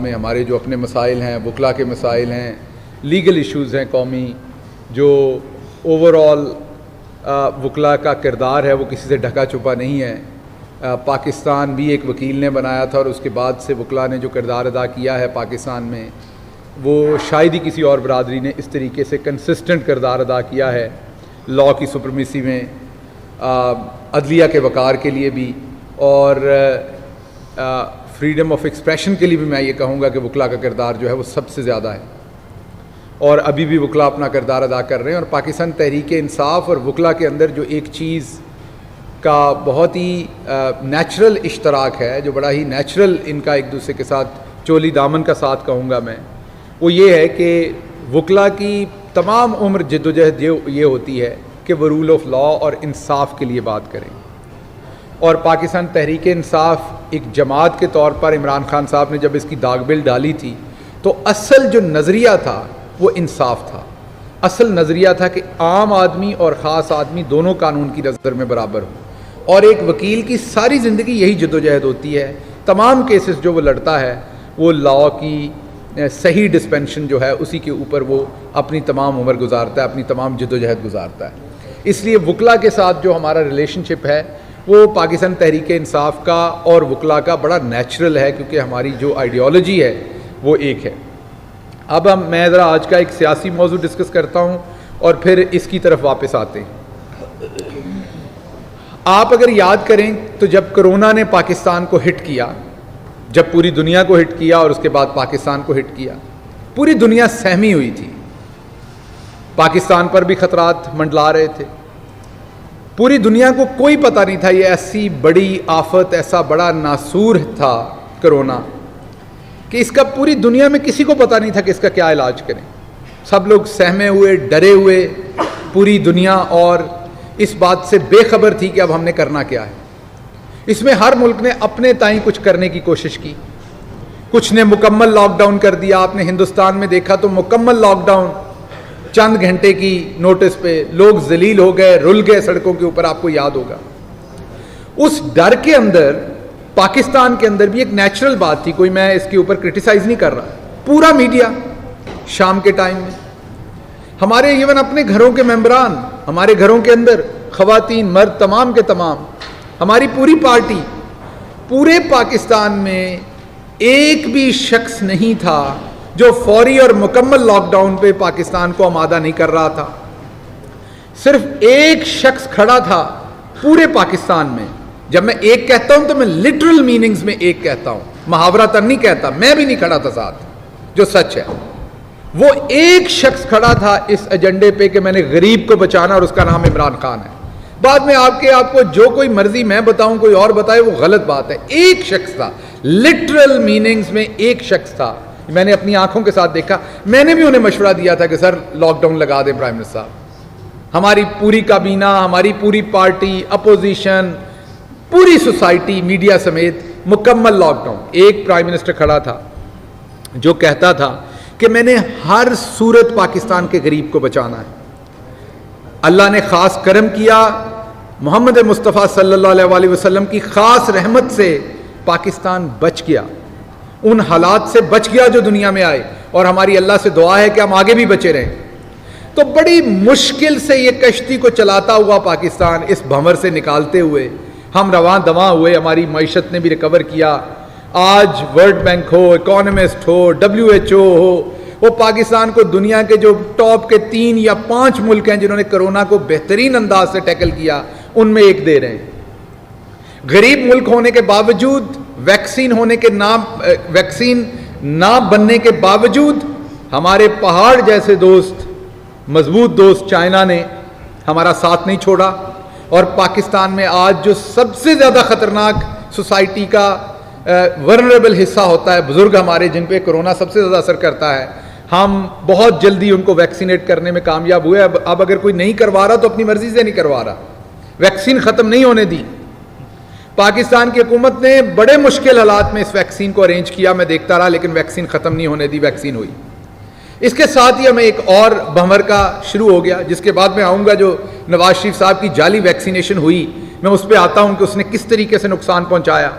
में हमारे जो अपने मसाइल हैं, वकला के मसाइल हैं, लीगल इश्यूज़ हैं कौमी, जो ओवरऑल वकला का किरदार है वो किसी से ढका छुपा नहीं है। पाकिस्तान भी एक वकील ने बनाया था और उसके बाद से वकला ने जो किरदार अदा किया है पाकिस्तान में, वो शायद ही किसी और बरादरी ने इस तरीके से कंसिस्टेंट किरदार अदा किया है लॉ की सुप्रीमेसी में, अदलिया के वक़ार के लिए भी और फ्रीडम ऑफ एक्सप्रेशन के लिए भी। मैं ये कहूँगा कि वकला का किरदार जो है वो सबसे ज़्यादा है और अभी भी वकला अपना किरदार अदा कर रहे हैं। और पाकिस्तान तहरीक इंसाफ और वकला के अंदर जो एक चीज़ का बहुत ही नेचुरल इश्तराक है, जो बड़ा ही नेचुरल इनका एक दूसरे के साथ चोली दामन का साथ कहूँगा मैं, वो ये है कि वकला की तमाम उम्र जद्दोजहद ये होती है कि वो रूल ऑफ लॉ और इंसाफ के लिए बात करें। और पाकिस्तान तहरीक इंसाफ एक जमात के तौर पर इमरान खान साहब ने जब इसकी दागबिल डाली थी तो असल जो नज़रिया था वो इंसाफ था। असल नज़रिया था कि आम आदमी और ख़ास आदमी दोनों कानून की नज़र में बराबर हों। और एक वकील की सारी ज़िंदगी यही जद्दोजहद होती है, तमाम केसेस जो वो लड़ता है वो लॉ की सही डिस्पेंशन जो है उसी के ऊपर वो अपनी तमाम उम्र गुजारता है, अपनी तमाम जद्दोजहद गुजारता है। इसलिए वकला के साथ जो हमारा रिलेशनशिप है वो पाकिस्तान तहरीक इंसाफ का और वकला का बड़ा नेचुरल है, क्योंकि हमारी जो आइडियोलॉजी है वो एक है। अब मैं ज़रा आज का एक सियासी मौजू डिस्कस करता हूँ और फिर इसकी तरफ वापस आते हैं। आप अगर याद करें तो जब कोरोना ने पाकिस्तान को हिट किया, जब पूरी दुनिया को हिट किया और उसके बाद पाकिस्तान को हिट किया, पूरी दुनिया सहमी हुई थी। पाकिस्तान पर भी खतरात मंडला रहे थे। पूरी दुनिया को कोई पता नहीं था ये ऐसी बड़ी आफत, ऐसा बड़ा नासूर था कोरोना कि इसका पूरी दुनिया में किसी को पता नहीं था कि इसका क्या इलाज करें। सब लोग सहमे हुए, डरे हुए, पूरी दुनिया और इस बात से बेखबर थी कि अब हमने करना क्या है। इसमें हर मुल्क ने अपने ताईं कुछ करने की कोशिश की। कुछ ने मुकम्मल लॉकडाउन कर दिया। आपने हिंदुस्तान में देखा तो मुकम्मल लॉकडाउन, चंद घंटे की नोटिस पे लोग जलील हो गए, रुल गए सड़कों के ऊपर, आपको याद होगा। उस डर के अंदर पाकिस्तान के अंदर भी एक नेचुरल बात थी, कोई मैं इसके ऊपर क्रिटिसाइज नहीं कर रहा, पूरा मीडिया शाम के टाइम में, हमारे इवन अपने घरों के मेंबरान, हमारे घरों के अंदर खवातीन मर्द तमाम के तमाम, हमारी पूरी पार्टी, पूरे पाकिस्तान में एक भी शख्स नहीं था जो फौरी और मुकम्मल लॉकडाउन पे पाकिस्तान को आमादा नहीं कर रहा था। सिर्फ एक शख्स खड़ा था पूरे पाकिस्तान में। जब मैं एक कहता हूं तो मैं लिटरल मीनिंग्स में एक कहता हूं, मुहावरतन नहीं कहता, मैं भी नहीं खड़ा था साथ, जो सच है। वो एक शख्स खड़ा था इस एजेंडे पे कि मैंने गरीब को बचाना, और उसका नाम इमरान खान है। बाद में आपको जो कोई मर्जी मैं बताऊं, कोई और बताए, वो गलत बात है। एक शख्स था, लिटरल मीनिंग्स में एक शख्स था। मैंने अपनी आंखों के साथ देखा। मैंने भी उन्हें मशवरा दिया था कि सर लॉकडाउन लगा दें प्राइम मिनिस्टर साहब। हमारी पूरी काबीना, हमारी पूरी पार्टी, अपोजिशन, पूरी सोसाइटी, मीडिया समेत मुकम्मल लॉकडाउन। एक प्राइम मिनिस्टर खड़ा था जो कहता था कि मैंने हर सूरत पाकिस्तान के गरीब को बचाना है। अल्लाह ने खास करम किया, मोहम्मद मुस्तफ़ा सल्लल्लाहु अलैहि वसल्लम की खास रहमत से पाकिस्तान बच गया, उन हालात से बच गया जो दुनिया में आए, और हमारी अल्लाह से दुआ है कि हम आगे भी बचे रहें। तो बड़ी मुश्किल से ये कश्ती को चलाता हुआ पाकिस्तान, इस भंवर से निकालते हुए हम रवां दवां हुए, हमारी मईशत ने भी रिकवर किया। आज वर्ल्ड बैंक हो, इकोनॉमिस्ट हो, WHO हो, वो पाकिस्तान को दुनिया के जो टॉप के 3 या 5 मुल्क हैं जिन्होंने कोरोना को बेहतरीन अंदाज से टैकल किया, उनमें एक दे रहे हैं। गरीब मुल्क होने के बावजूद, वैक्सीन होने के वैक्सीन ना बनने के बावजूद, हमारे पहाड़ जैसे दोस्त, मजबूत दोस्त चाइना ने हमारा साथ नहीं छोड़ा। और पाकिस्तान में आज जो सबसे ज़्यादा ख़तरनाक सोसाइटी का वल्नरेबल हिस्सा होता है, बुज़ुर्ग हमारे, जिन पे कोरोना सबसे ज़्यादा असर करता है, हम बहुत जल्दी उनको वैक्सीनेट करने में कामयाब हुए। अब अगर कोई नहीं करवा रहा तो अपनी मर्जी से नहीं करवा रहा, वैक्सीन ख़त्म नहीं होने दी। पाकिस्तान की हुकूमत ने बड़े मुश्किल हालात में इस वैक्सीन को अरेंज किया, मैं देखता रहा, लेकिन वैक्सीन ख़त्म नहीं होने दी, वैक्सीन हुई। इसके साथ ही हमें एक और भंवर का शुरू हो गया, जिसके बाद मैं आऊँगा, जो नवाज शरीफ साहब की जाली वैक्सीनेशन हुई, मैं उस पर आता हूँ कि उसने किस तरीके से नुकसान पहुँचाया।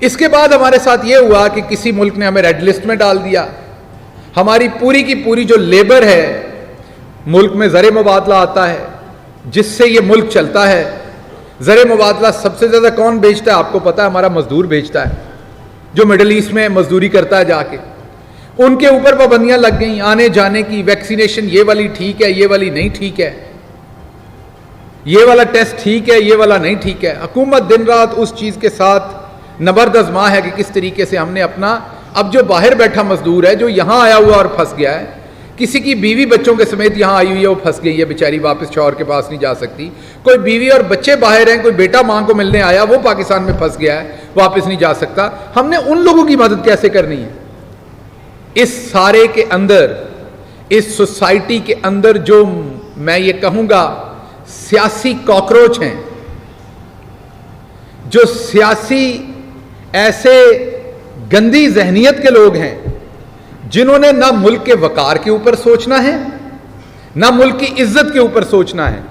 इसके बाद हमारे साथ यह हुआ कि किसी मुल्क ने हमें रेड लिस्ट में डाल दिया। हमारी पूरी की पूरी जो लेबर है, मुल्क में ज़र मुबादला आता है जिससे ये मुल्क चलता है। ज़र मुबादला सबसे ज़्यादा कौन बेचता है आपको पता है? हमारा मजदूर बेचता है, जो मिडल ईस्ट में मजदूरी करता है जाके। उनके ऊपर पाबंदियां लग गई आने जाने की, वैक्सीनेशन ये वाली ठीक है, ये वाली नहीं ठीक है, ये वाला टेस्ट ठीक है, ये वाला नहीं ठीक है। हुकूमत दिन रात उस चीज़ के साथ नबर्द आज़मा है कि किस तरीके से हमने अपना, अब जो बाहर बैठा मजदूर है, जो यहां आया हुआ और फंस गया है, किसी की बीवी बच्चों के समेत यहां आई हुई है, वो फंस गई है बेचारी, वापस शौहर के पास नहीं जा सकती। कोई बीवी और बच्चे बाहर हैं, कोई बेटा मां को मिलने आया, वो पाकिस्तान में फंस गया है, वापस नहीं जा सकता। हमने उन लोगों की मदद कैसे करनी है? इस सारे के अंदर, इस सोसाइटी के अंदर जो मैं ये कहूंगा सियासी कॉकरोच हैं, जो सियासी ऐसे गंदी जहनियत के लोग हैं जिन्होंने ना मुल्क के वकार के ऊपर सोचना है, ना मुल्क की इज्जत के ऊपर सोचना है।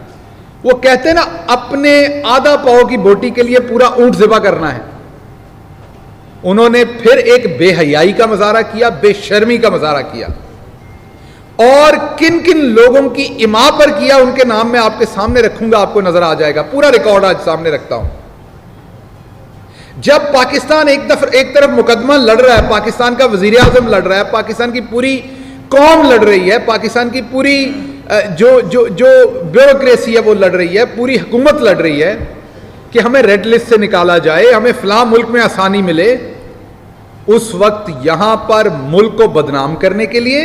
वो कहते हैं ना, अपने आधा पाव की बोटी के लिए पूरा ऊंट ज़िबा करना है। उन्होंने फिर एक बेहयाई का मुजाहरा किया, बेशर्मी का मुजाहरा किया, और किन किन लोगों की इमा पर किया उनके नाम मैं आपके सामने रखूंगा, आपको नजर आ जाएगा। पूरा रिकॉर्ड आज सामने रखता हूं। जब पाकिस्तान एक तरफ मुकदमा लड़ रहा है, पाकिस्तान का वजीर आजम लड़ रहा है, पाकिस्तान की पूरी कौम लड़ रही है, पाकिस्तान की पूरी जो ब्यूरोक्रेसी है वो लड़ रही है, पूरी हुकूमत लड़ रही है कि हमें रेड लिस्ट से निकाला जाए, हमें फलां मुल्क में आसानी मिले, उस वक्त यहां पर मुल्क को बदनाम करने के लिए,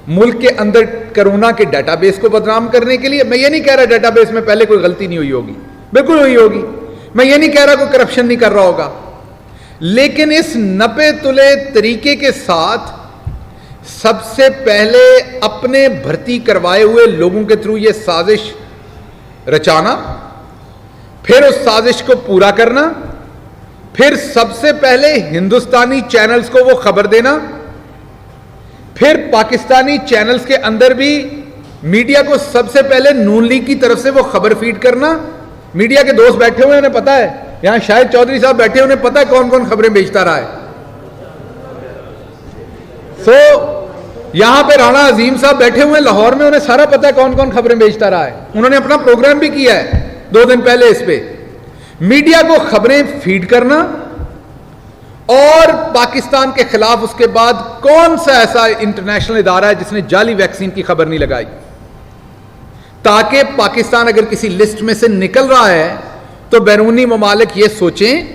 मुल्क के अंदर कोरोना के डाटाबेस को बदनाम करने के लिए, मैं ये नहीं कह रहा डाटाबेस में पहले कोई गलती नहीं हुई होगी, बिल्कुल हुई होगी, मैं ये नहीं कह रहा कोई करप्शन नहीं कर रहा होगा, लेकिन इस नपे तुले तरीके के साथ सबसे पहले अपने भर्ती करवाए हुए लोगों के थ्रू ये साजिश रचाना, फिर उस साजिश को पूरा करना, फिर सबसे पहले हिंदुस्तानी चैनल्स को वो खबर देना, फिर पाकिस्तानी चैनल्स के अंदर भी मीडिया को सबसे पहले नून लीग की तरफ से वो खबर फीड करना। मीडिया के दोस्त बैठे हुए उन्हें पता है, यहां शाहिद चौधरी साहब बैठे हैं, उन्हें पता है कौन कौन खबरें बेचता रहा है। यहां पे राणा अजीम साहब बैठे हुए लाहौर में, उन्हें सारा पता है कौन कौन खबरें बेचता रहा है। उन्होंने अपना प्रोग्राम भी किया है 2 दिन पहले इस पे। मीडिया को खबरें फीड करना, और पाकिस्तान के खिलाफ उसके बाद कौन सा ऐसा इंटरनेशनल इदारा है जिसने जाली वैक्सीन की खबर नहीं लगाई, ताकि पाकिस्तान अगर किसी लिस्ट में से निकल रहा है तो बैरूनी ममालिक ये सोचें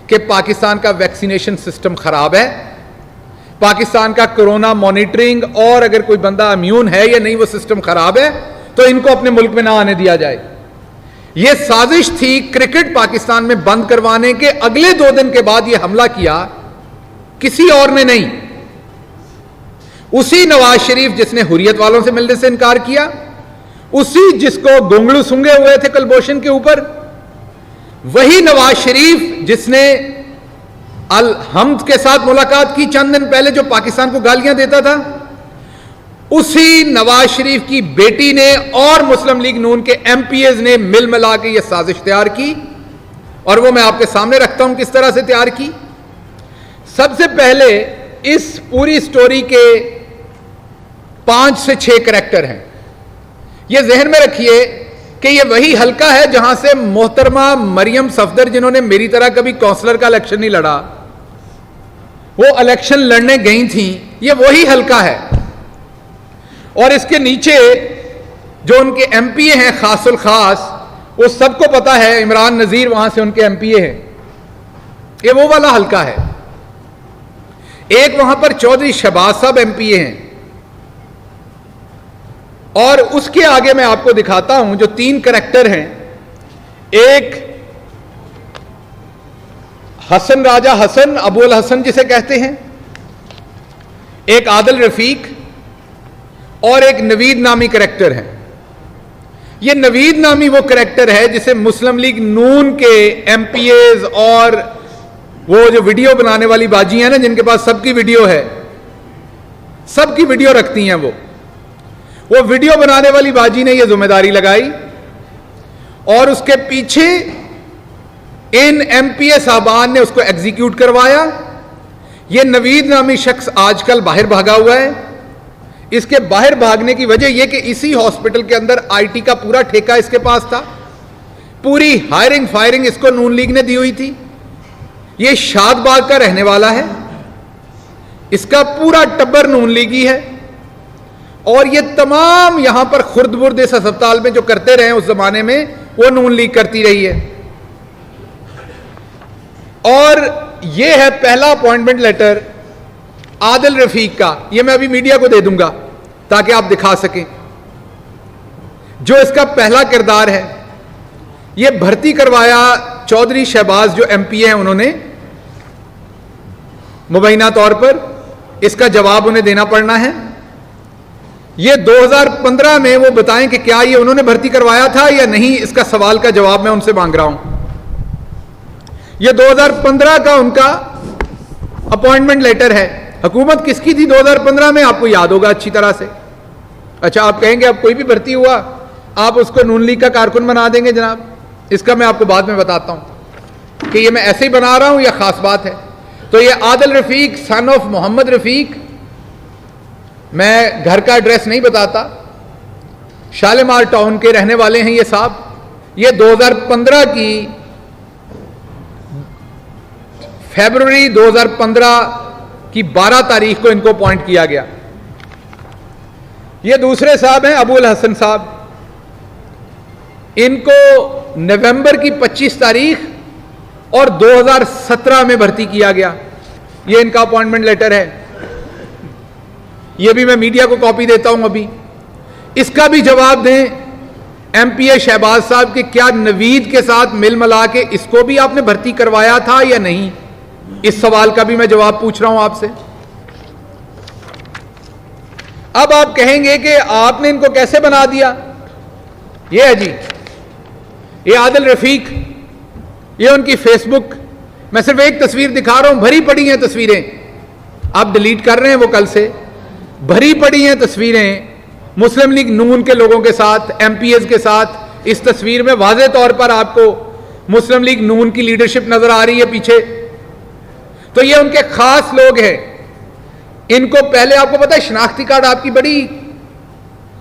कि पाकिस्तान का वैक्सीनेशन सिस्टम खराब है, पाकिस्तान का कोरोना मॉनिटरिंग, और अगर कोई बंदा इम्यून है या नहीं वो सिस्टम खराब है, तो इनको अपने मुल्क में ना आने दिया जाए। यह साजिश थी क्रिकेट पाकिस्तान में बंद करवाने के अगले 2 दिन के बाद यह हमला किया, किसी और ने नहीं, उसी नवाज शरीफ जिसने हुर्रियत वालों से मिलने से इनकार किया, उसी जिसको गोंगलू सूंघे हुए थे कुलभूषण के ऊपर, वही नवाज शरीफ जिसने अल हमद के साथ मुलाकात की चंद दिन पहले, जो पाकिस्तान को गालियां देता था, उसी नवाज शरीफ की बेटी ने और मुस्लिम लीग नून के एमपीएज ने मिल मिला के यह साजिश तैयार की, और वो मैं आपके सामने रखता हूं किस तरह से तैयार की। सबसे पहले इस पूरी स्टोरी के 5 से 6 करैक्टर हैं। यह जहन में रखिए कि यह वही हलका है जहां से मोहतरमा मरियम सफदर, जिन्होंने मेरी तरह कभी काउंसलर का इलेक्शन नहीं लड़ा, वो इलेक्शन लड़ने गई थी, यह वही हलका है। और इसके नीचे जो उनके एमपीए हैं खासुल खास, वो सबको पता है, इमरान नजीर वहां से उनके एमपीए हैं, ये वो वाला हलका है। एक वहां पर चौधरी शहबाज साहब एमपीए हैं, और उसके आगे मैं आपको दिखाता हूं जो 3 करैक्टर हैं। एक हसन राजा हसन, अबुल हसन जिसे कहते हैं, एक आदिल रफीक, और एक नवीद नामी करैक्टर है। यह नवीद नामी वो करैक्टर है जिसे मुस्लिम लीग नून के एमपीएज और वो जो वीडियो बनाने वाली बाजी है ना, जिनके पास सबकी वीडियो है, सबकी वीडियो रखती हैं, वो वीडियो बनाने वाली बाजी ने यह जिम्मेदारी लगाई, और उसके पीछे इन एमपीए साहबान ने उसको एग्जीक्यूट करवाया। ये नवीद नामी शख्स आजकल बाहर भागा हुआ है। इसके बाहर भागने की वजह यह कि इसी हॉस्पिटल के अंदर आईटी का पूरा ठेका इसके पास था। पूरी हायरिंग फायरिंग इसको नून लीग ने दी हुई थी। ये शादबाग का रहने वाला है, इसका पूरा टब्बर नून लीगी है। और ये तमाम यहां पर खुर्द-बुर्द इस अस्पताल में जो करते रहे उस जमाने में, वो नून लीग करती रही है। और ये है पहला अपॉइंटमेंट लेटर आदिल रफीक का। ये मैं अभी मीडिया को दे दूंगा ताकि आप दिखा सकें जो इसका पहला किरदार है। ये भर्ती करवाया चौधरी शहबाज जो एमपीए हैं उन्होंने मुबैना तौर पर। इसका जवाब उन्हें देना पड़ना है। ये 2015 में वो बताएं कि क्या ये उन्होंने भर्ती करवाया था या नहीं। इसका सवाल का जवाब मैं उनसे मांग रहा हूं। ये 2015 का उनका अपॉइंटमेंट लेटर है। हुकूमत किसकी थी 2015 में, आपको याद होगा अच्छी तरह से। अच्छा, आप कहेंगे अब कोई भी भर्ती हुआ आप उसको नून लीग का कारकुन बना देंगे। जनाब, इसका मैं आपको बाद में बताता हूं कि ये मैं ऐसे ही बना रहा हूं या खास बात है। तो ये आदिल रफीक सन ऑफ मोहम्मद रफीक, मैं घर का एड्रेस नहीं बताता, शालीमार टाउन के रहने वाले हैं ये साहब। ये 2015 की फरवरी 2015 की 12 तारीख को इनको अपॉइंट किया गया। ये दूसरे साहब हैं अबुल हसन साहब। इनको नवंबर की 25 तारीख और 2017 में भर्ती किया गया। ये इनका अपॉइंटमेंट लेटर है। ये भी मैं मीडिया को कॉपी देता हूं अभी। इसका भी जवाब दें एमपीए शहबाज साहब कि क्या नवीद के साथ मिल मिला के इसको भी आपने भर्ती करवाया था या नहीं। इस सवाल का भी मैं जवाब पूछ रहा हूं आपसे। अब आप कहेंगे कि आपने इनको कैसे बना दिया। ये है जी, ये आदिल रफीक, ये उनकी फेसबुक। मैं सिर्फ एक तस्वीर दिखा रहा हूं, भरी पड़ी हैं तस्वीरें। आप डिलीट कर रहे हैं वो कल से। भरी पड़ी हैं तस्वीरें मुस्लिम लीग नून के लोगों के साथ, एमपीएस के साथ। इस तस्वीर में वाज़े तौर पर आपको मुस्लिम लीग नून की लीडरशिप नजर आ रही है पीछे। तो ये उनके खास लोग हैं। इनको पहले, आपको पता है शनाख्ती कार्ड आपकी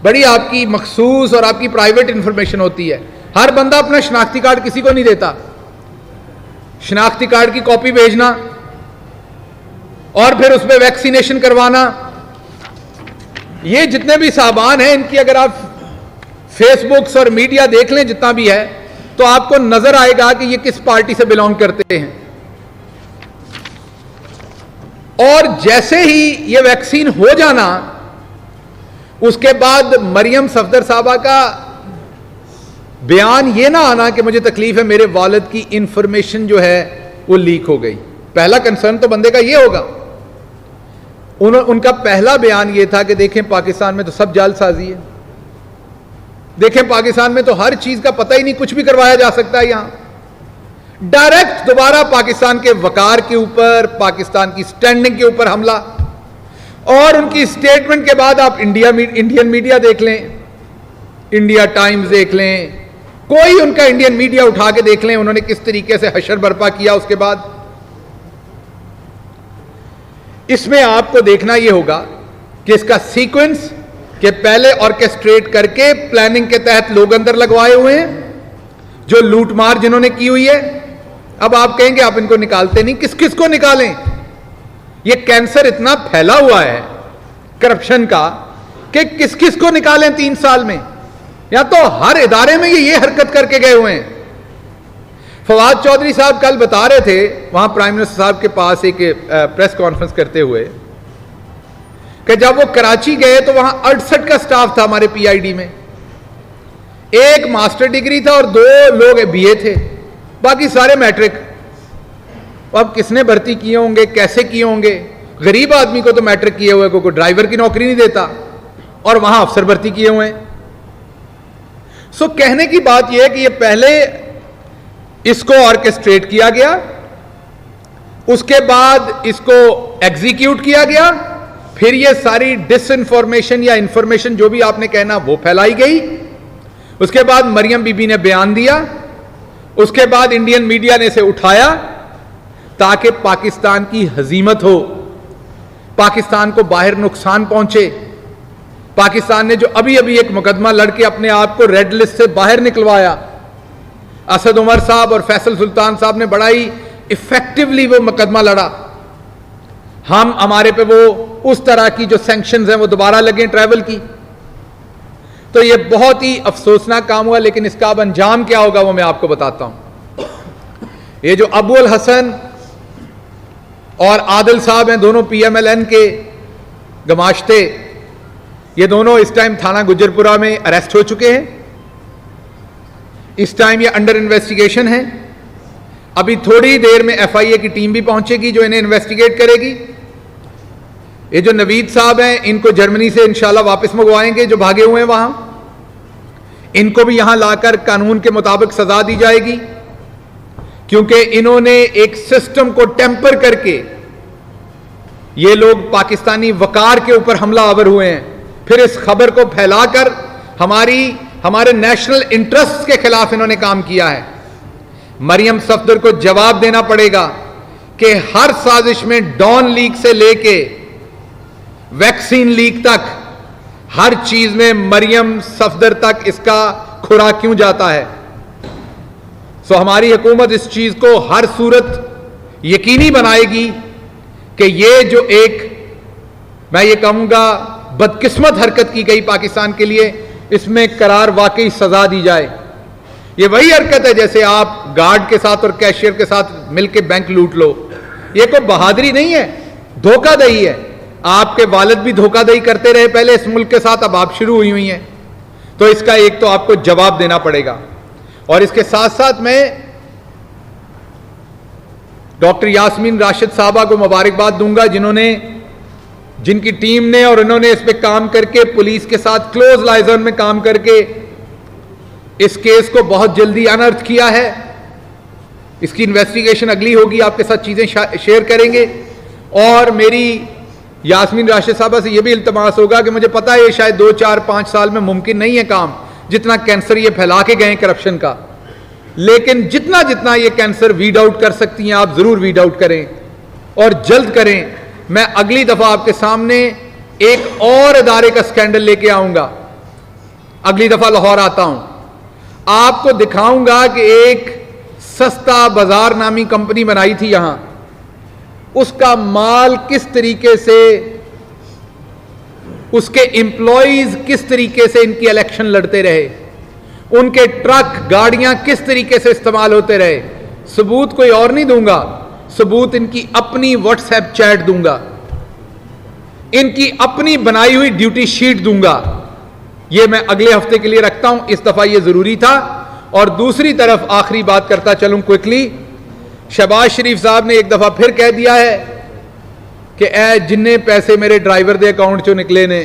बड़ी आपकी मखसूस और आपकी प्राइवेट इंफॉर्मेशन होती है। हर बंदा अपना शनाख्ती कार्ड किसी को नहीं देता। शनाख्ती कार्ड की कॉपी भेजना और फिर उस पर वैक्सीनेशन करवाना। ये जितने भी साहबान हैं इनकी अगर आप फेसबुक्स और मीडिया देख लें जितना भी है, तो आपको नजर आएगा कि ये किस पार्टी से बिलोंग करते हैं। और जैसे ही ये वैक्सीन हो जाना, उसके बाद मरियम सफदर साहबा का बयान ये ना आना कि मुझे तकलीफ है, मेरे वालिद की इंफॉर्मेशन जो है वो लीक हो गई। पहला कंसर्न तो बंदे का ये होगा। उनका पहला बयान ये था कि देखें पाकिस्तान में तो सब जालसाजी है, देखें पाकिस्तान में तो हर चीज का पता ही नहीं, कुछ भी करवाया जा सकता है। यहां डायरेक्ट दोबारा पाकिस्तान के वकार के ऊपर, पाकिस्तान की स्टैंडिंग के ऊपर हमला। और उनकी स्टेटमेंट के बाद आप इंडियन मीडिया देख लें, इंडिया टाइम्स देख लें, कोई उनका इंडियन मीडिया उठा के देख लें उन्होंने किस तरीके से हशर बर्पा किया। उसके बाद इसमें आपको देखना यह होगा कि इसका सीक्वेंस के पहले ऑर्केस्ट्रेट करके प्लानिंग के तहत लोग अंदर लगवाए हुए हैं, जो लूटमार जिन्होंने की हुई है। अब आप कहेंगे आप इनको निकालते नहीं, किस किस को निकालें। यह कैंसर इतना फैला हुआ है करप्शन का कि किस किस को निकालें 3 साल में। या तो हर इदारे में ये हरकत करके गए हुए हैं। फवाद चौधरी साहब कल बता रहे थे वहां प्राइम मिनिस्टर साहब के पास एक प्रेस कॉन्फ्रेंस करते हुए कि जब वो कराची गए तो वहां 68 का स्टाफ था हमारे पीआईडी में। एक मास्टर डिग्री था और 2 लोग बीए थे, बाकी सारे मैट्रिक। अब किसने भर्ती किए होंगे, कैसे किए होंगे। गरीब आदमी को तो मैट्रिक किए हुए को ड्राइवर की नौकरी नहीं देता, और वहां अफसर भर्ती किए हुए हैं। सो कहने की बात यह है कि ये पहले इसको ऑर्केस्ट्रेट किया गया, उसके बाद इसको एग्जीक्यूट किया गया, फिर ये सारी डिसइंफॉर्मेशन या इंफॉर्मेशन जो भी आपने कहना वो फैलाई गई। उसके बाद मरियम बीबी ने बयान दिया, उसके बाद इंडियन मीडिया ने इसे उठाया ताकि पाकिस्तान की हजीमत हो, पाकिस्तान को बाहर नुकसान पहुंचे। पाकिस्तान ने जो अभी अभी एक मुकदमा लड़के अपने आप को रेड लिस्ट से बाहर निकलवाया, असद उमर साहब और फैसल सुल्तान साहब ने बड़ा ही इफेक्टिवली वो मुकदमा लड़ा। हम हमारे पे वो उस तरह की जो सैंक्शंस हैं वो दोबारा लगे ट्रैवल की। तो ये बहुत ही अफसोसनाक काम हुआ, लेकिन इसका अब अंजाम क्या होगा वो मैं आपको बताता हूं। ये जो अबुल हसन और आदिल साहब हैं, दोनों PMLN के गमाश्ते, ये दोनों इस टाइम थाना गुजरपुरा में अरेस्ट हो चुके हैं। इस टाइम ये अंडर इन्वेस्टिगेशन है। अभी थोड़ी देर में FIA की टीम भी पहुंचेगी जो इन्हें इन्वेस्टिगेट करेगी। ये जो नवीद साहब हैं, इनको जर्मनी से इंशाल्लाह वापस मंगवाएंगे जो भागे हुए हैं वहां। इनको भी यहां लाकर कानून के मुताबिक सजा दी जाएगी, क्योंकि इन्होंने एक सिस्टम को टेम्पर करके ये लोग पाकिस्तानी वकार के ऊपर हमला आवर हुए हैं। फिर इस खबर को फैलाकर हमारे नेशनल इंटरेस्ट के खिलाफ इन्होंने काम किया है। मरियम सफदर को जवाब देना पड़ेगा कि हर साजिश में डॉन लीक से लेके वैक्सीन लीक तक हर चीज में मरियम सफदर तक इसका खुरा क्यों जाता है। सो हमारी हुकूमत इस चीज को हर सूरत यकीनी बनाएगी कि ये जो एक, मैं ये कहूंगा, बदकिस्मत हरकत की गई पाकिस्तान के लिए, इसमें करार वाकई सजा दी जाए। ये वही हरकत है जैसे आप गार्ड के साथ और कैशियर के साथ मिलकर बैंक लूट लो। ये कोई बहादुरी नहीं है, धोखाधड़ी है। आपके वालिद भी धोखाधड़ी करते रहे पहले इस मुल्क के साथ, अब आप शुरू हुई हैं। तो इसका एक तो आपको जवाब देना पड़ेगा। और इसके साथ साथ मैं डॉक्टर यास्मीन राशिद साहबा को मुबारकबाद दूंगा, जिनकी टीम ने और उन्होंने इस पे काम करके पुलिस के साथ क्लोज लाइजन में काम करके इस केस को बहुत जल्दी अनर्थ किया है। इसकी इन्वेस्टिगेशन अगली होगी, आपके साथ चीजें शेयर करेंगे। और मेरी यास्मीन राशिद साहबा से यह भी इल्तमास होगा कि मुझे पता है ये शायद 2, 4, 5 साल में मुमकिन नहीं है काम, जितना कैंसर ये फैला के गए करप्शन का, लेकिन जितना जितना ये कैंसर वीड आउट कर सकती हैं आप जरूर वीड आउट करें और जल्द करें। मैं अगली दफा आपके सामने एक और इदारे का स्कैंडल लेके आऊंगा। अगली दफा लाहौर आता हूं, आपको दिखाऊंगा कि एक सस्ता बाजार नामी कंपनी बनाई थी यहां, उसका माल किस तरीके से, उसके एम्प्लॉइज किस तरीके से इनकी इलेक्शन लड़ते रहे, उनके ट्रक गाड़ियां किस तरीके से इस्तेमाल होते रहे। सबूत कोई और नहीं दूंगा, सबूत इनकी अपनी व्हाट्सएप चैट दूंगा, इनकी अपनी बनाई हुई ड्यूटी शीट दूंगा। यह मैं अगले हफ्ते के लिए रखता हूं, इस दफा यह जरूरी था। और दूसरी तरफ आखिरी बात करता चलूं क्विकली, शहबाज शरीफ साहब ने एक दफा फिर कह दिया है कि ए जिन्ने पैसे मेरे ड्राइवर के अकाउंट चो निकले ने,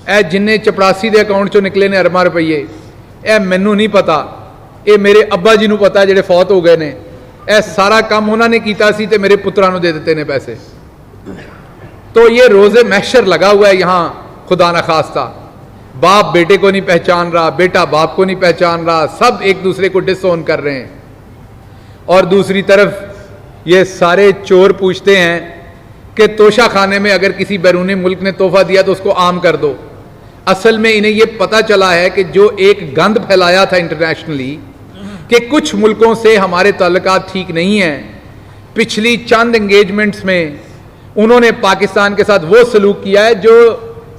ए जिन्ने चपड़ासी के अकाउंट चो निकले ने अरबा रुपये, ए मैनू नहीं पता, ये मेरे अब्बा जी नू पता जिहड़े फौत हो गए ने, ए सारा काम उन्होंने कीता सी ते मेरे पुत्रां नू दे दिते ने पैसे। तो ये रोजे महशर लगा हुआ है यहां, खुदा न खास्ता। बाप बेटे को नहीं पहचान रहा, बेटा बाप को नहीं पहचान रहा, सब एक दूसरे को डिसओन कर रहे हैं। और दूसरी तरफ ये सारे चोर पूछते हैं कि तोशा खाने में अगर किसी बैरूनी मुल्क ने तोहफा दिया तो उसको आम कर दो। असल में इन्हें यह पता चला है कि जो एक गंद फैलाया था इंटरनेशनली कि कुछ मुल्कों से हमारे ताल्लुकात ठीक नहीं हैं, पिछली चंद एंगेजमेंट्स में उन्होंने पाकिस्तान के साथ वो सलूक किया है जो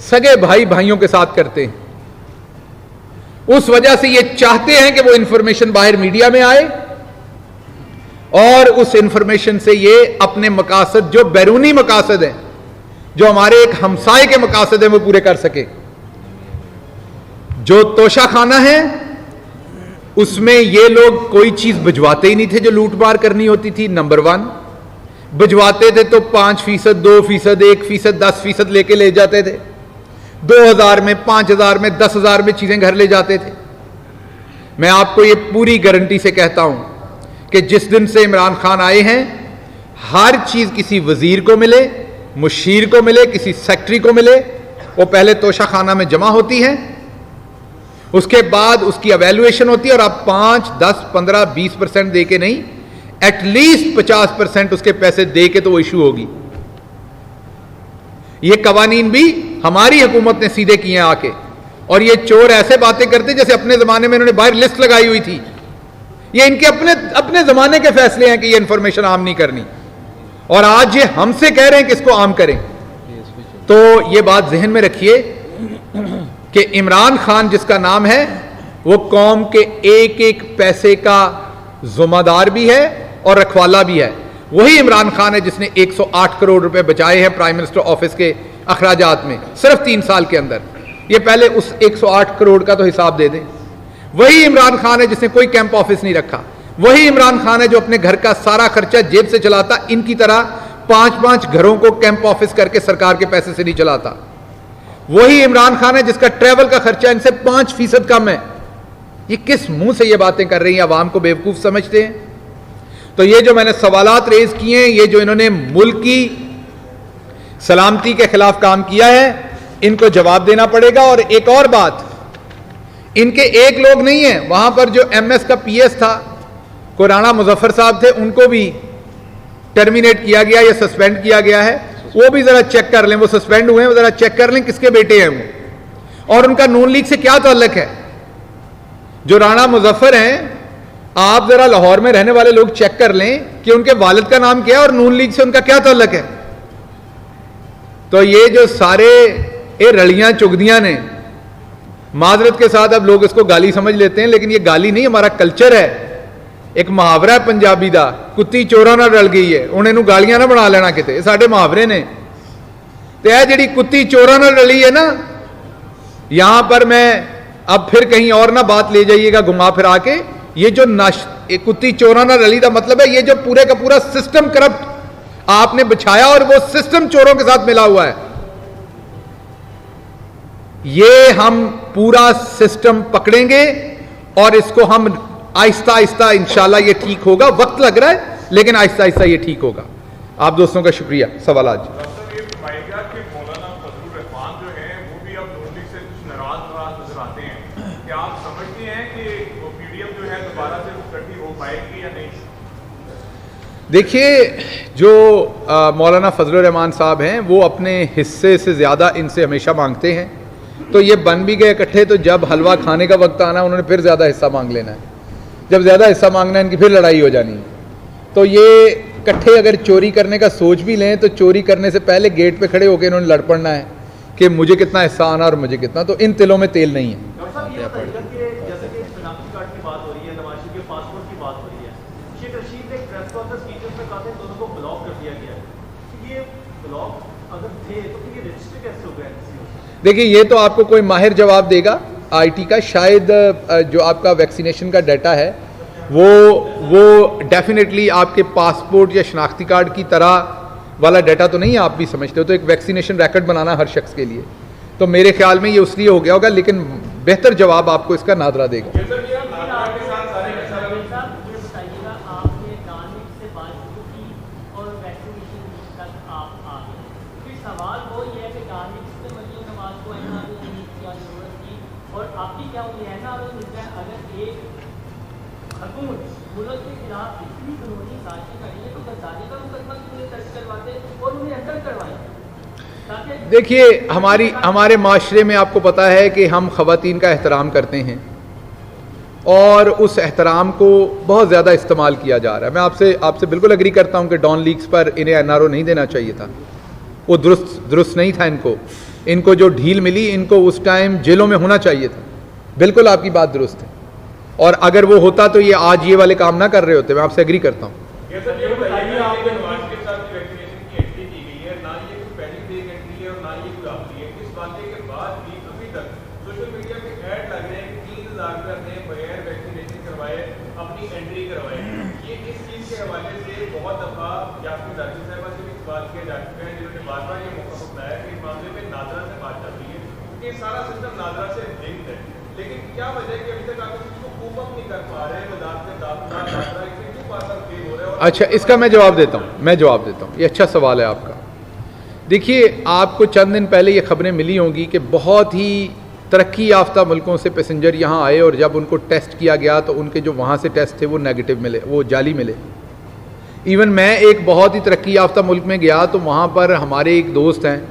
सगे भाई भाइयों के साथ करते हैं। उस वजह से ये चाहते हैं कि वो इंफॉर्मेशन बाहर मीडिया में आए और उस इंफॉर्मेशन से ये अपने मकासद, जो बैरूनी मकासद हैं, जो हमारे एक हमसाए के मकासद हैं, वो पूरे कर सके। जो तोशा खाना है उसमें ये लोग कोई चीज भिजवाते ही नहीं थे जो लूटमार करनी होती थी। नंबर 1, भिजवाते थे तो 5%, 2%, 1%, 10% लेके ले जाते थे। 2000 में, 5000 में, 10,000 में चीजें घर ले जाते थे। मैं आपको ये पूरी गारंटी से कहता हूं कि जिस दिन से इमरान खान आए हैं, हर चीज किसी वजीर को मिले, मुशीर को मिले, किसी सेक्रेटरी को मिले, वो पहले तोशा खाना में जमा होती है। उसके बाद उसकी एवेल्युएशन होती है और आप 5, 10, 15, 20% दे के नहीं, एटलीस्ट 50% उसके पैसे दे के तो वो इशू होगी। ये कवानीन भी हमारी हुकूमत ने सीधे किए आके, और ये चोर ऐसे बातें करते जैसे अपने जमाने में इन्होंने बाहर लिस्ट लगाई हुई थी। ये इनके अपने जमाने के फैसले हैं कि ये इंफॉर्मेशन आम नहीं करनी, और आज ये हमसे कह रहे हैं कि इसको आम करें। तो ये बात जहन में रखिए कि इमरान खान जिसका नाम है वो कौम के एक एक पैसे का जुम्मेदार भी है और रखवाला भी है। वही इमरान खान है जिसने 108 करोड़ रुपए बचाए हैं प्राइम मिनिस्टर ऑफिस के अखराजात में सिर्फ 3 साल के अंदर। ये पहले उस 108 करोड़ का तो हिसाब दे दें। वही इमरान खान है जिसने कोई कैंप ऑफिस नहीं रखा। वही इमरान खान है जो अपने घर का सारा खर्चा जेब से चलाता, इनकी तरह 5-5 घरों को कैंप ऑफिस करके सरकार के पैसे से नहीं चलाता। वही इमरान खान है जिसका ट्रैवल का खर्चा इनसे 5% कम है। ये किस मुंह से ये बातें कर रही हैं? आवाम को बेवकूफ समझते हैं। तो ये जो मैंने सवालात रेज किए हैं, ये जो इन्होंने मुल्क की सलामती के खिलाफ काम किया है, इनको जवाब देना पड़ेगा। और एक और बात, इनके एक लोग नहीं है, वहां पर जो MS का PS था, को राणा मुजफ्फर साहब थे, उनको भी टर्मिनेट किया गया या सस्पेंड किया गया है। वो भी जरा चेक कर लें, वो सस्पेंड हुए हैं, वो जरा चेक कर लें किसके बेटे हैं वो, और उनका नून लीग से क्या ताल्लुक है। जो राणा मुजफ्फर हैं, आप जरा लाहौर में रहने वाले लोग चेक कर लें कि उनके वालिद का नाम क्या है और नून लीग से उनका क्या ताल्लुक है। तो ये जो सारे ये रलियां चुगदियां ने, माजरत के साथ अब लोग इसको गाली समझ लेते हैं, लेकिन ये गाली नहीं, हमारा कल्चर है। एक मुहावरा है पंजाबी दा, कुत्ती चोरा ना रल गई है, उन्हें नू गालियां ना बना लेना किते, साडे मुहावरे ने। तो यह जी कुत्ती चोरा ना रली है ना, यहां पर मैं अब फिर कहीं और ना बात ले जाइएगा घुमा फिरा के। ये जो कुत्ती चोरा ना रली का मतलब है ये जो पूरे का पूरा सिस्टम करप्ट आपने बिछाया और वो सिस्टम चोरों के साथ मिला हुआ है। ये हम पूरा सिस्टम पकड़ेंगे और इसको हम आहिस्ता आहिस्ता इंशाल्लाह ये ठीक होगा। वक्त लग रहा है लेकिन आहिस्ता आहिस्ता ये ठीक होगा। आप दोस्तों का शुक्रिया। सवाल आज देखिए, जो मौलाना फजलुर रहमान साहब हैं वो अपने हिस्से से ज़्यादा इनसे हमेशा मांगते हैं, तो ये बन भी गए इकट्ठे। तो जब हलवा खाने का वक्त आना उन्होंने फिर ज़्यादा हिस्सा मांग लेना है। जब ज़्यादा हिस्सा मांगना है इनकी फिर लड़ाई हो जानी है। तो ये इकट्ठे अगर चोरी करने का सोच भी लें तो चोरी करने से पहले गेट पे खड़े होकर इन्होंने लड़ पड़ना है कि मुझे कितना हिस्सा आना और मुझे कितना। तो इन तिलों में तेल नहीं है। देखिए, ये तो आपको कोई माहिर जवाब देगा IT का। शायद जो आपका वैक्सीनेशन का डाटा है वो डेफिनेटली आपके पासपोर्ट या शनाख्ती कार्ड की तरह वाला डाटा तो नहीं है, आप भी समझते हो। तो एक वैक्सीनेशन रिकॉर्ड बनाना हर शख्स के लिए, तो मेरे ख्याल में ये उसलिए हो गया होगा, लेकिन बेहतर जवाब आपको इसका नादरा देगा। देखिए, हमारे माशरे में आपको पता है कि हम ख़वातीन का एहतराम करते हैं और उस एहतराम को बहुत ज़्यादा इस्तेमाल किया जा रहा है। मैं आपसे बिल्कुल एग्री करता हूं कि डॉन लीग्स पर इन्हें NRO नहीं देना चाहिए था। वो दुरुस्त नहीं था। इनको जो ढील मिली, इनको उस टाइम जेलों में होना चाहिए था। बिल्कुल आपकी बात दुरुस्त है, और अगर वो होता तो ये आज ये वाले काम ना कर रहे होते। मैं आपसे एग्री करता हूँ। अच्छा, इसका मैं जवाब देता हूँ। ये अच्छा सवाल है आपका। देखिए, आपको चंद दिन पहले ये खबरें मिली होंगी कि बहुत ही तरक्की याफ्ता मुल्कों से पैसेंजर यहाँ आए और जब उनको टेस्ट किया गया तो उनके जो वहाँ से टेस्ट थे वो नेगेटिव मिले, वो जाली मिले। इवन मैं एक बहुत ही तरक्की याफ्ता मुल्क में गया तो वहाँ पर हमारे एक दोस्त हैं,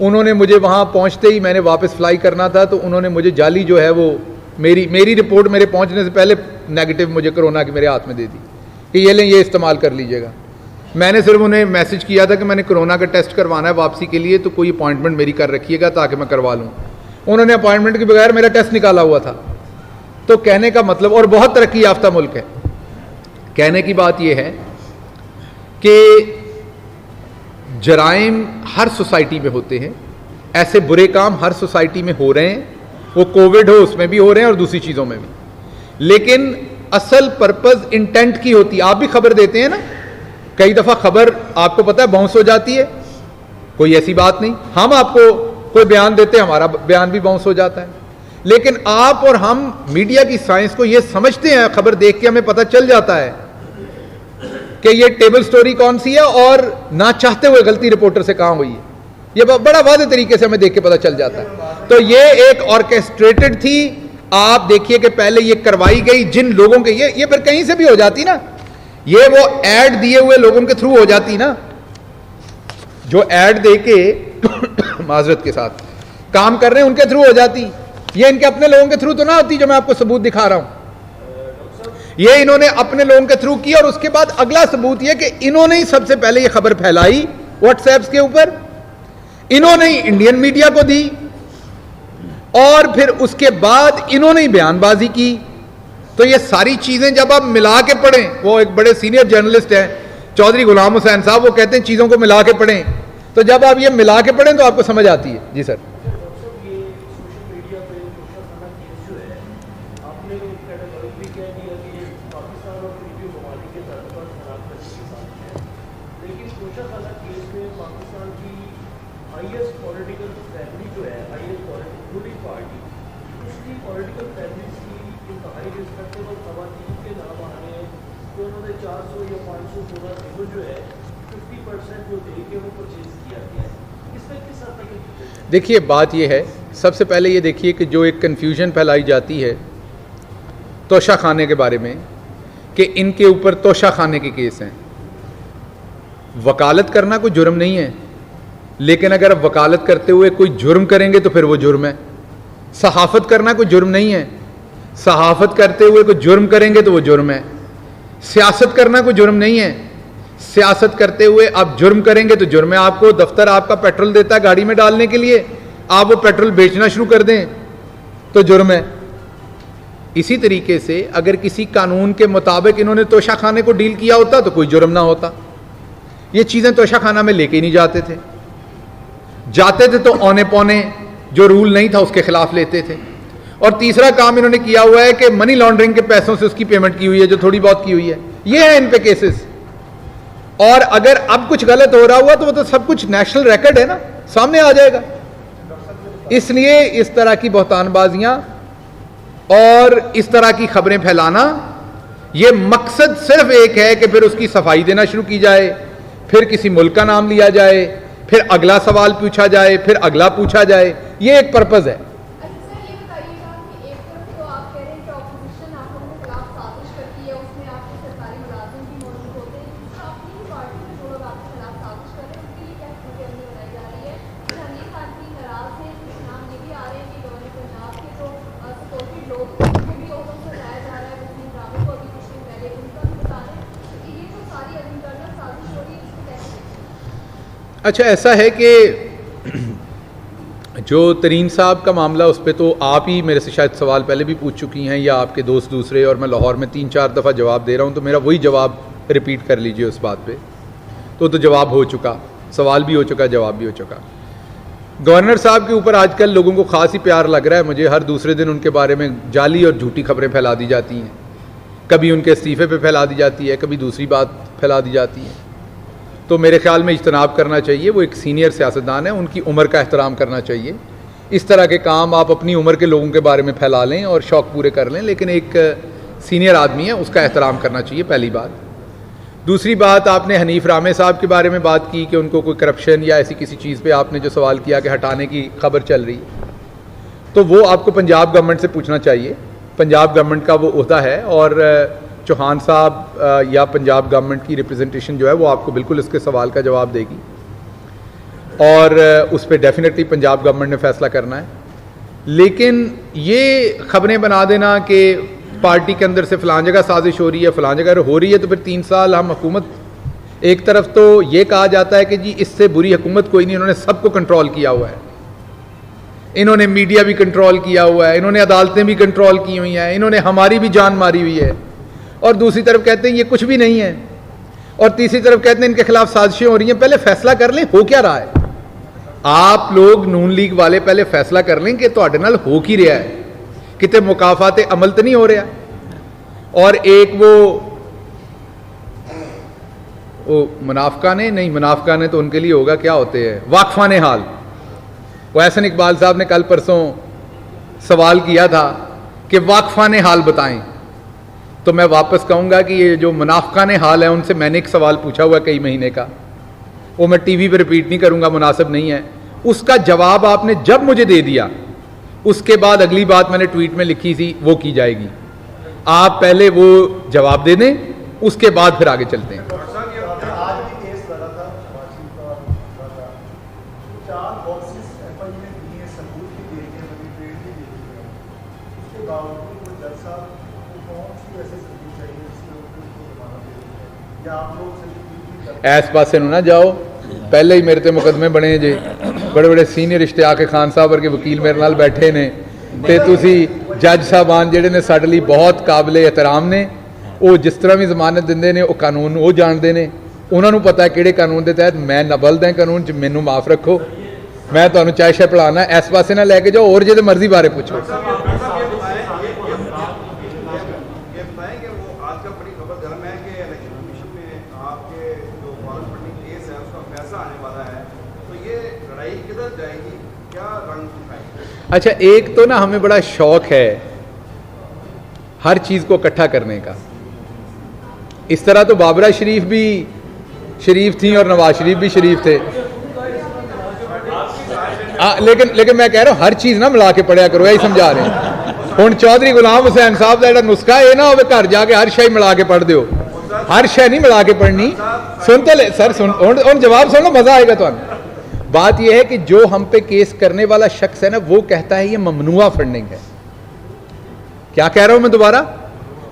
उन्होंने मुझे वहाँ पहुँचते ही, मैंने वापस फ्लाई करना था तो उन्होंने मुझे जाली जो है वो मेरी रिपोर्ट मेरे पहुँचने से पहले नेगेटिव मुझे कोरोना की मेरे हाथ में दे दी कि ये लें, ये इस्तेमाल कर लीजिएगा। मैंने सिर्फ उन्हें मैसेज किया था कि मैंने कोरोना का टेस्ट करवाना है वापसी के लिए, तो कोई अपॉइंटमेंट मेरी कर रखिएगा ताकि मैं करवा लूँ। उन्होंने अपॉइंटमेंट के बगैर मेरा टेस्ट निकाला हुआ था। तो कहने का मतलब, और बहुत तरक्की याफ्ता मुल्क है, कहने की बात यह है कि जराइम हर सोसाइटी में होते हैं, ऐसे बुरे काम हर सोसाइटी में हो रहे हैं, वो कोविड हो उसमें भी हो रहे हैं और दूसरी चीज़ों में भी। लेकिन असल पर्पस इंटेंट की होती है। आप भी खबर देते हैं ना, कई दफ़ा खबर आपको पता है बाउंस हो जाती है, कोई ऐसी बात नहीं। हम आपको कोई बयान देते हैं, हमारा बयान भी बाउंस हो जाता है। लेकिन आप और हम मीडिया की साइंस को ये समझते हैं, खबर देख के हमें पता चल जाता है कि ये टेबल स्टोरी कौन सी है और ना चाहते हुए गलती रिपोर्टर से कहाँ हुई है, ये बड़ा वाज़ेह तरीके से हमें देख के पता चल जाता है। तो ये एक ऑर्केस्ट्रेटेड थी। आप देखिए कि पहले ये करवाई गई जिन लोगों के, ये फिर कहीं से भी हो जाती ना, ये वो ऐड दिए हुए लोगों के थ्रू हो जाती ना, जो ऐड दे के माजरत के साथ काम कर रहे हैं उनके थ्रू हो जाती। ये इनके अपने लोगों के थ्रू तो ना होती, जो मैं आपको सबूत दिखा रहा हूं। ये इन्होंने अपने लोगों के थ्रू की और उसके बाद अगला सबूत यह कि इन्होंने ही सबसे पहले ये खबर फैलाई व्हाट्सएप के ऊपर, इन्होंने ही इंडियन मीडिया को दी और फिर उसके बाद इन्होंने ही बयानबाजी की। तो ये सारी चीजें जब आप मिला के पढ़ें, वो एक बड़े सीनियर जर्नलिस्ट हैं चौधरी गुलाम हुसैन साहब, वो कहते हैं चीजों को मिला के पढ़ें, तो जब आप ये मिला के पढ़ें तो आपको समझ आती है। जी सर। देखिए बात यह है, सबसे पहले ये देखिए कि जो एक कन्फ्यूजन फैलाई जाती है तोशा खाने के बारे में कि इनके ऊपर तोशा खाने के केस हैं। वकालत करना कोई जुर्म नहीं है, लेकिन अगर आप वकालत करते हुए कोई जुर्म करेंगे तो फिर वो जुर्म है। सहाफ़त करना कोई जुर्म नहीं है, सहाफ़त करते हुए कोई जुर्म करेंगे तो वो जुर्म है। सियासत करना कोई जुर्म नहीं है, सियासत करते हुए आप जुर्म करेंगे तो जुर्म है। आपको दफ्तर आपका पेट्रोल देता है गाड़ी में डालने के लिए, आप वो पेट्रोल बेचना शुरू कर दें तो जुर्म है। इसी तरीके से अगर किसी कानून के मुताबिक इन्होंने तोशा खाने को डील किया होता तो कोई जुर्म ना होता। ये चीज़ें तोशा खाना में लेके ही नहीं जाते थे, जाते थे तो औने पौने जो रूल नहीं था उसके खिलाफ लेते थे। और तीसरा काम इन्होंने किया हुआ है कि मनी लॉन्ड्रिंग के पैसों से उसकी पेमेंट की हुई है, जो थोड़ी बहुत की हुई है। ये है इन पे केसेस। और अगर अब कुछ गलत हो रहा हुआ तो वो तो सब कुछ नेशनल रिकॉर्ड है ना, सामने आ जाएगा। इसलिए इस तरह की बहतानबाजियां और इस तरह की खबरें फैलाना, ये मकसद सिर्फ एक है कि फिर उसकी सफाई देना शुरू की जाए, फिर किसी मुल्क का नाम लिया जाए, फिर अगला सवाल पूछा जाए, फिर अगला पूछा जाए। ये एक पर्पज है। अच्छा, ऐसा है कि जो तरीन साहब का मामला, उस पर तो आप ही मेरे से शायद सवाल पहले भी पूछ चुकी हैं या आपके दोस्त दूसरे, और मैं लाहौर में 3-4 दफ़ा जवाब दे रहा हूँ, तो मेरा वही जवाब रिपीट कर लीजिए उस बात पे। तो जवाब हो चुका, सवाल भी हो चुका, जवाब भी हो चुका। गवर्नर साहब के ऊपर आजकल लोगों को ख़ास ही प्यार लग रहा है मुझे। हर दूसरे दिन उनके बारे में जाली और झूठी खबरें फैला दी जाती हैं। कभी उनके इस्तीफ़े पे फैला दी जाती है, कभी दूसरी बात फैला दी जाती है। तो मेरे ख्याल में इज्तनाब करना चाहिए। वो एक सीनियर सियासतदान है, उनकी उम्र का एहतराम करना चाहिए। इस तरह के काम आप अपनी उम्र के लोगों के बारे में फैला लें और शौक़ पूरे कर लें, लेकिन एक सीनियर आदमी है, उसका एहतराम करना चाहिए, पहली बात। दूसरी बात, आपने हनीफ रामे साहब के बारे में बात की कि उनको कोई करप्शन या ऐसी किसी चीज़ पे आपने जो सवाल किया कि हटाने की खबर चल रही है। तो वो आपको पंजाब गवर्नमेंट से पूछना चाहिए। पंजाब गवर्नमेंट का वो ओहदा है और चौहान साहब या पंजाब गवर्नमेंट की रिप्रेजेंटेशन जो है वो आपको बिल्कुल इसके सवाल का जवाब देगी और उस पर डेफिनेटली पंजाब गवर्नमेंट ने फैसला करना है। लेकिन ये खबरें बना देना कि पार्टी के अंदर से फ़लाँ जगह साजिश हो रही है, फ़लाँ जगह हो रही है, तो फिर 3 साल हम हुकूमत, एक तरफ तो ये कहा जाता है कि जी इससे बुरी हुकूमत कोई नहीं, इन्होंने सबको कंट्रोल किया हुआ है, इन्होंने मीडिया भी कंट्रोल किया हुआ है, इन्होंने अदालतें भी कंट्रोल की हुई हैं, इन्होंने हमारी भी जान मारी हुई है, और दूसरी तरफ कहते हैं ये कुछ भी नहीं है, और तीसरी तरफ कहते हैं इनके खिलाफ साजिशें हो रही हैं। पहले फैसला कर लें हो क्या रहा है। आप लोग नून लीग वाले पहले फैसला कर लें कि तुहाडे नाल हो की रहा है, किते मुकाफाते अमल तो नहीं हो रहा। और एक वो मुनाफिकाने नहीं, मुनाफिकाने तो उनके लिए होगा, क्या होते हैं वाकफाने हाल। वो एहसन इकबाल साहब ने कल परसों सवाल किया था कि वाकफाने हाल बताएं, तो मैं वापस कहूँगा कि ये जो मुनाफिकाने हाल है उनसे मैंने एक सवाल पूछा हुआ कई महीने का, वो मैं टीवी पे रिपीट नहीं करूँगा, मुनासिब नहीं है। उसका जवाब आपने जब मुझे दे दिया उसके बाद अगली बात मैंने ट्वीट में लिखी थी वो की जाएगी। आप पहले वो जवाब दे दें, उसके बाद फिर आगे चलते हैं। ऐस पासे ना जाओ, पहले ही मेरे ते मुकदमे बने जे, बड़े बड़े सीनियर इश्तियाक खान साहब वर्गे वकील मेरे नाल बैठे ने, ते तुसी जज साहबान जिहड़े ने साडे लई बहुत काबिल एहतराम ने, वो जिस तरह भी जमानत दिंदे ने वो कानून वो जानते ने, उन्होंने पता है किहड़े कानून के तहत मैं नबलद है कानून च, मैनू माफ़ रखो, मैं तुहानू चाय शाय पढ़ाना, इस पासे ना लैके जाओ और जिहदे मर्जी बारे पूछो। अच्छा, एक तो ना हमें बड़ा शौक है हर चीज़ को इकट्ठा करने का। इस तरह तो बाबरा शरीफ भी शरीफ थी और नवाज शरीफ भी शरीफ थे, लेकिन मैं कह रहा हूँ हर चीज़ ना मिला के पढ़िया करो, यही समझा रहे हैं। हुण चौधरी गुलाम हुसैन साहब का जो नुस्खा है ना, वो घर जाके हर शय मिला के पढ़ दो, हर शय नहीं मिला के पढ़नी। सुन तो ले सर, सुन और जवाब सुनो, मजा आएगा तो। बात यह है कि जो हम पे केस करने वाला शख्स है ना, वो कहता है ये ममनुआ फंडिंग है। क्या कह रहा हूं मैं दोबारा,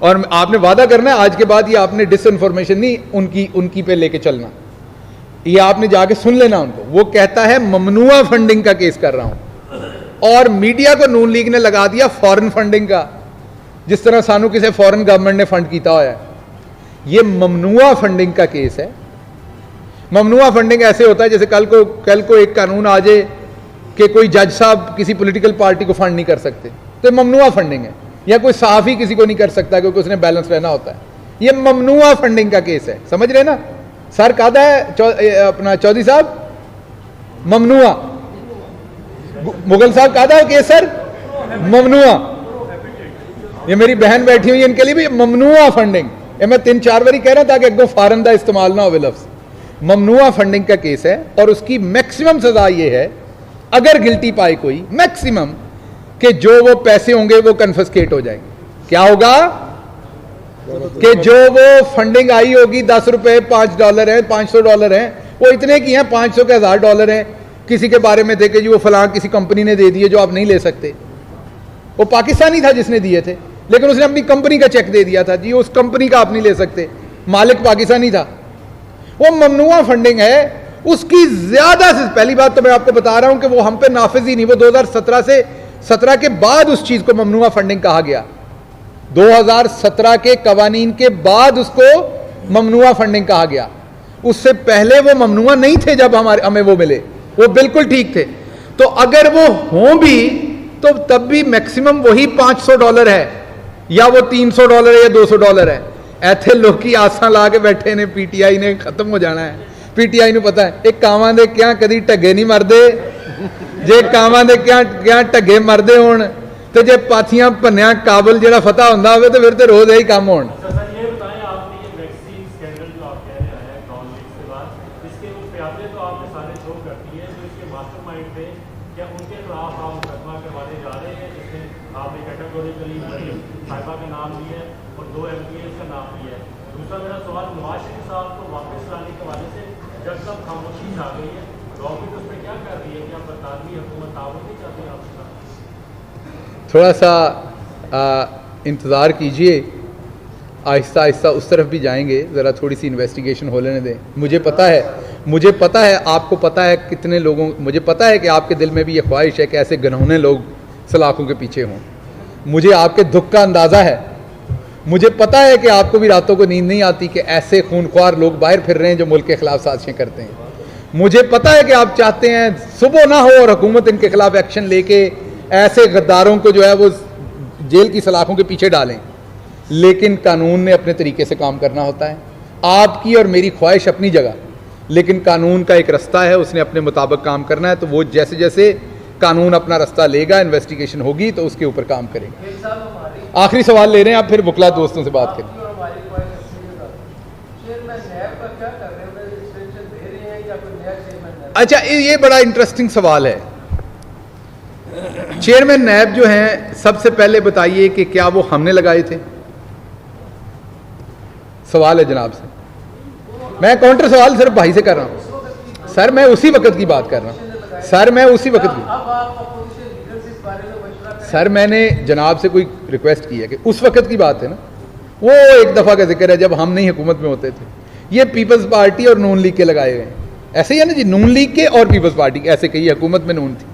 और आपने वादा करना है आज के बाद ये आपने डिसइंफॉर्मेशन नहीं उनकी पे लेके चलना, ये आपने जाके सुन लेना उनको। वो कहता है ममनुआ फंडिंग का केस कर रहा हूं, और मीडिया को नून लीग ने लगा दिया फॉरेन फंडिंग का, जिस तरह सानू किसी फॉरेन गवर्नमेंट ने फंड किया हुआ है। ये ममनुआ फंडिंग का केस है। ममनुआ फंडिंग ऐसे होता है जैसे कल को एक कानून आ जाए कि कोई जज साहब किसी पॉलिटिकल पार्टी को फंड नहीं कर सकते, तो ममनुआ फंडिंग है। या कोई सहाफ़ी किसी को नहीं कर सकता क्योंकि उसने बैलेंस रहना होता है, ये ममनुआ फंडिंग का केस है। समझ रहे ना सर, कहता है अपना चौधरी साहब ममनुआ, मुगल साहब कहता है केस सर ममनुआ। ये मेरी बहन बैठी हुई है, इनके लिए भी ममनुआ फंडिंग, ये मैं 3-4 बारी कह रहा ताकि अगो फॉरन का इस्तेमाल ना हो लफ्ज़। ममनुआ फंडिंग का केस है और उसकी मैक्सिमम सजा ये है, अगर गिल्टी पाए कोई, मैक्सिमम कि जो वो पैसे होंगे वो कन्फिस्केट हो जाएंगे। क्या होगा कि जो वो फंडिंग आई होगी, 10 रुपए, $5 हैं, $500 हैं, वो इतने की हैं, 500 के $1000 हैं। किसी के बारे में थे कि जी वो फलां किसी कंपनी ने दे दिए जो आप नहीं ले सकते, वो पाकिस्तानी था जिसने दिए थे, लेकिन उसने अपनी कंपनी का चेक दे दिया था, जी उस कंपनी का आप नहीं ले सकते, मालिक पाकिस्तानी था। वो ममनुआ फंडिंग है। उसकी ज्यादा से पहली बात तो मैं आपको बता रहा हूं कि वो हम पे नाफिज ही नहीं, वो 2017 के बाद उस चीज को ममनुआ फंडिंग कहा गया। 2017 के कवानीन के बाद उसको ममनुआ फंडिंग कहा गया। उससे पहले वो ममनुआ नहीं थे जब हमें वो मिले, वो बिल्कुल ठीक थे। तो अगर वो हों भी तो तब भी मैक्सिमम वही $500 है, या वो $300 है या $200 है। ऐथे लोग की आसा ला के बैठे ने, पीटीआई ने खत्म हो जाना है। पीटीआई ਨੂੰ पता है एक कावां दे क्या कदी ढगे नहीं मरदे, जे कावां दे क्या ढगे मरदे होण ते जे पाथियां भन्निया काबल जेड़ा फतह हुंदा होवे तो फिर ते रोज यही काम होण। क्या उनके खिलाफ आप मुकदमा करवाने जा रहे हैं, जिसमें आपने कैटेगोरिकली मरीम साहिबा का नाम लिया है और 2 MPs का नाम लिया है? दूसरा मेरा सवाल, नवाज शरीफ साहब को वापस लाने के हवाले से जब तक खामोशी छा गई है, गवर्नमेंट उस पर क्या कर रही है? क्या बरतानवी हुकूमत ताउन नहीं चाहती है आपके साथ? थोड़ा सा इंतज़ार कीजिए, आहिस्ता आहिस्ता उस तरफ भी जाएंगे, ज़रा थोड़ी सी इन्वेस्टिगेशन हो लेने दें। मुझे पता है, आपको पता है कितने लोगों, मुझे पता है कि आपके दिल में भी ये ख्वाहिश है कि ऐसे घिनौने लोग सलाखों के पीछे हों। मुझे आपके दुख का अंदाज़ा है, मुझे पता है कि आपको भी रातों को नींद नहीं आती कि ऐसे खूनख्वार लोग बाहर फिर रहे हैं जो मुल्क के खिलाफ साजिशें करते हैं। मुझे पता है कि आप चाहते हैं सुबह ना हो और हुकूमत इनके खिलाफ एक्शन लेके ऐसे गद्दारों को जो है वो जेल की सलाखों के पीछे डालें, लेकिन कानून ने अपने तरीके से काम करना होता है। आपकी और मेरी ख्वाहिश अपनी जगह, लेकिन कानून का एक रास्ता है, उसने अपने मुताबिक काम करना है। तो वो जैसे जैसे कानून अपना रास्ता लेगा, इन्वेस्टिगेशन होगी तो उसके ऊपर काम करेंगे। आखिरी सवाल ले रहे हैं आप, फिर बुकला दोस्तों से बात करें। अच्छा, ये बड़ा इंटरेस्टिंग सवाल है। चेयरमैन नैब जो हैं, सबसे पहले बताइए कि क्या वो हमने लगाए थे? सवाल है जनाब से। मैं काउंटर सवाल सिर्फ भाई से कर रहा हूं सर, मैं उसी वक्त की बात कर रहा हूं सर, मैं उसी वक्त की। सर मैंने जनाब से कोई रिक्वेस्ट की है कि उस वक्त की बात है ना, वो एक दफ़ा का जिक्र है जब हम नहीं हुकूमत में होते थे। ये पीपल्स पार्टी और नून लीग के लगाए हुए हैं, ऐसे ही है ना जी, नून लीग के और पीपल्स पार्टी के, ऐसे कही हुकूमत में नून थी।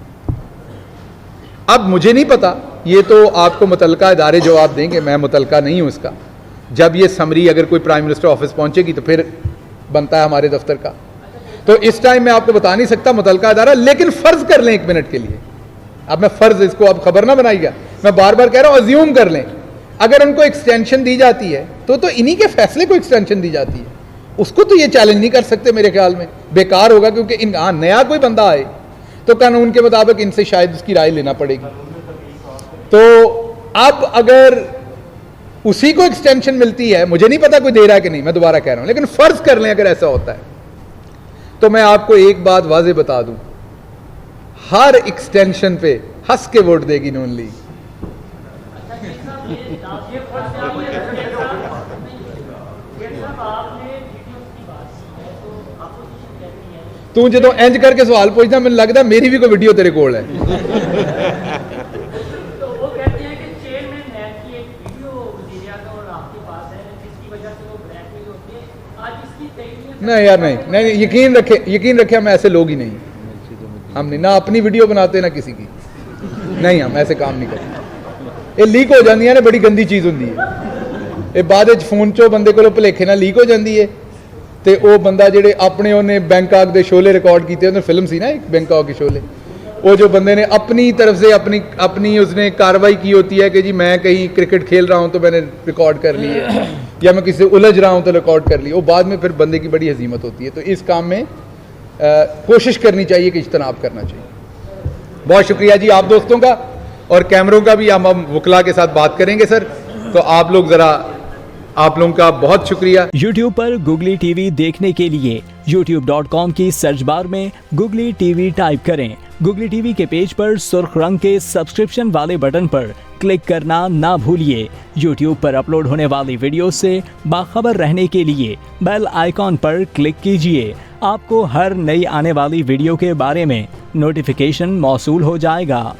अब मुझे नहीं पता, ये तो आपको मुतलका इदारे जवाब देंगे, मैं मुतलका नहीं हूँ इसका। जब ये समरी अगर कोई प्राइम मिनिस्टर ऑफिस पहुंचेगी तो फिर बनता है हमारे दफ्तर का, तो इस टाइम मैं आपको बता नहीं सकता मुतलका इदारा। लेकिन फ़र्ज़ कर लें 1 मिनट के लिए, अब मैं फ़र्ज़, इसको अब खबर ना बनाइएगा, मैं बार बार कह रहा हूँ, अज्यूम कर लें अगर उनको एक्सटेंशन दी जाती है तो इन्हीं के फैसले को एक्सटेंशन दी जाती है, उसको तो ये चैलेंज नहीं कर सकते मेरे ख्याल में, बेकार होगा। क्योंकि नया कोई बंदा आए तो कानून के मुताबिक इनसे शायद उसकी राय लेना पड़ेगी। तो अब अगर उसी को एक्सटेंशन मिलती है, मुझे नहीं पता कोई दे रहा है कि नहीं, मैं दोबारा कह रहा हूं, लेकिन फर्ज कर लें अगर ऐसा होता है तो मैं आपको एक बात वाजे बता दूं, हर एक्सटेंशन पे हंस के वोट देगी नून लीग। तू जो इंज करके सवाल पूछता, मैंने लगता मेरी भी कोई वीडियो तेरे कोल है। नहीं यार, नहीं, यकीन रखे हम ऐसे लोग ही नहीं, हम नहीं ना अपनी वीडियो बनाते ना किसी की, नहीं हम ऐसे काम नहीं करते। ये लीक हो जाती है ना, बड़ी गंदी चीज़ होंगी है ये, बाद फोन चो बंदे को भुलेखे ना लीक हो जाती है। तो वो बंदा जेडे अपने उन्हें बैंकॉक के शोले रिकॉर्ड किए, उन्हें फिल्म सी ना एक बैंकॉक के शोले, वो जो बंदे ने अपनी तरफ से अपनी उसने कार्रवाई की होती है कि जी मैं कहीं क्रिकेट खेल रहा हूँ तो मैंने रिकॉर्ड कर ली है, या मैं किसी से उलझ रहा हूँ तो रिकॉर्ड कर ली, वो बाद में फिर बंदे की बड़ी हजीमत होती है। तो इस काम में कोशिश करनी चाहिए कि इज्तनाब करना चाहिए। बहुत शुक्रिया जी आप दोस्तों का, और कैमरों का भी हम वकला के साथ बात करेंगे सर, तो आप लोग ज़रा, आप लोगों का बहुत शुक्रिया। YouTube पर गुगली टीवी देखने के लिए youtube.com की सर्च बार में गुगली टीवी टाइप करें। गुगली टीवी के पेज पर सुर्ख रंग के सब्सक्रिप्शन वाले बटन पर क्लिक करना ना भूलिए। YouTube पर अपलोड होने वाली वीडियो से बाखबर रहने के लिए बेल आइकॉन पर क्लिक कीजिए। आपको हर नई आने वाली वीडियो के बारे में नोटिफिकेशन मौसूल हो जाएगा।